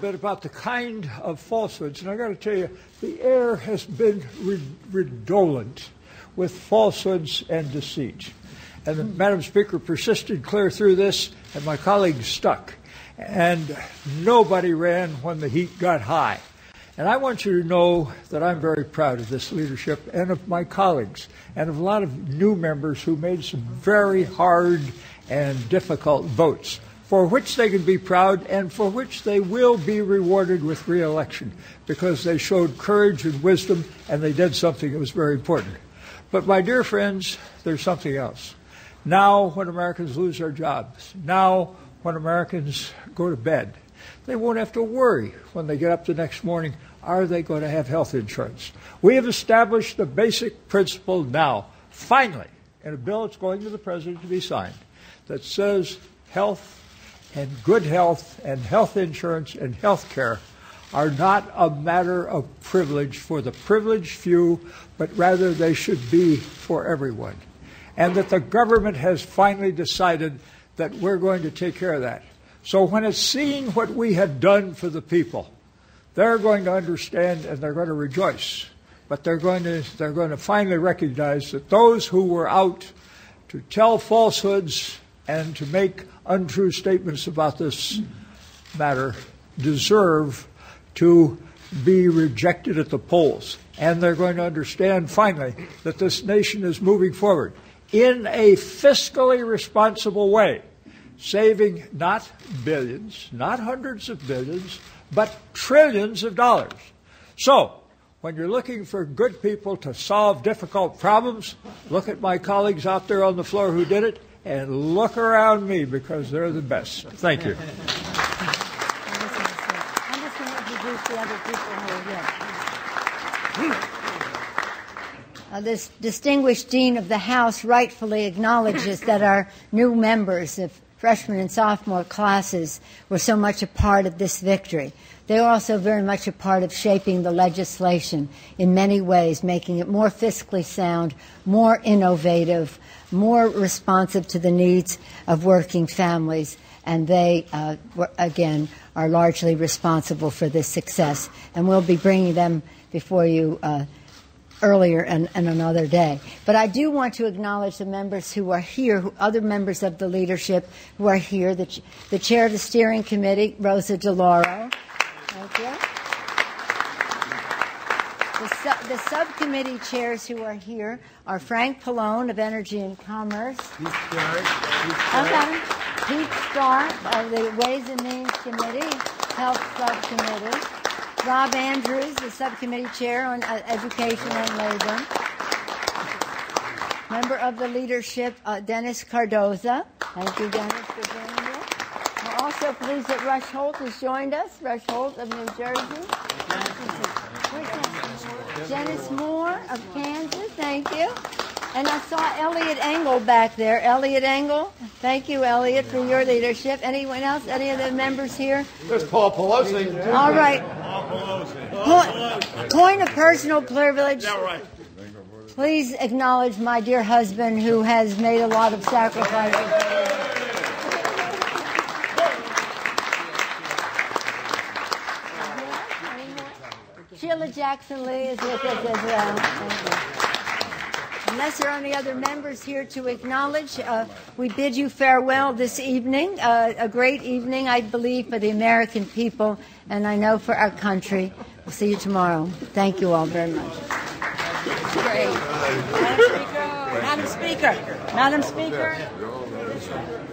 bit about the kind of falsehoods, and I got to tell you, the air has been redolent with falsehoods and deceit. And the Madam Speaker persisted clear through this, and my colleagues stuck. And nobody ran when the heat got high. And I want you to know that I'm very proud of this leadership and of my colleagues and of a lot of new members who made some very hard and difficult votes, for which they can be proud and for which they will be rewarded with re-election, because they showed courage and wisdom and they did something that was very important. But my dear friends, there's something else. Now when Americans lose their jobs, now when Americans go to bed, they won't have to worry when they get up the next morning, are they going to have health insurance? We have established the basic principle now, finally, in a bill that's going to the President to be signed, that says health and good health and health insurance and health care are not a matter of privilege for the privileged few, but rather they should be for everyone. And that the government has finally decided that we're going to take care of that. So when it's seeing what we have done for the people, they're going to understand and they're going to rejoice. But they're going to finally recognize that those who were out to tell falsehoods and to make untrue statements about this matter deserve to be rejected at the polls. And they're going to understand finally that this nation is moving forward in a fiscally responsible way, saving not billions, not hundreds of billions, but trillions of dollars. So, when you're looking for good people to solve difficult problems, look at my colleagues out there on the floor who did it, and look around me because they're the best. Thank you. I'm just going to introduce the other people who are here. This distinguished Dean of the House rightfully acknowledges that our new members of freshman and sophomore classes were so much a part of this victory. They were also very much a part of shaping the legislation in many ways, making it more fiscally sound, more innovative, more responsive to the needs of working families. And they, again, are largely responsible for this success. And we'll be bringing them before you earlier and another day. But I do want to acknowledge the members who are here, other members of the leadership who are here, the chair of the steering committee, Rosa DeLauro. Thank you. The subcommittee chairs who are here are Frank Pallone of Energy and Commerce. Pete Starr of the Ways and Means Committee, Health Subcommittee. Rob Andrews, the subcommittee chair on Education and Labor. Member of the leadership, Dennis Cardoza. Thank you, Dennis, for being here. We're also pleased that Rush Holt has joined us. Rush Holt of New Jersey. Dennis Moore of Kansas. Thank you. And I saw Elliot Engel back there. Elliot Engel. Thank you, Elliot, for your leadership. Anyone else? Any of the members here? There's Paul Pelosi. All right. Point of personal privilege. Yeah, right. Please acknowledge my dear husband who has made a lot of sacrifices. Sheila Jackson Lee is with us as well. Thank you. Unless there are any other members here to acknowledge, we bid you farewell this evening. A great evening, I believe, for the American people, and I know for our country. We'll see you tomorrow. Thank you all very much. Great. Madam Speaker. Madam Speaker. Madam Speaker.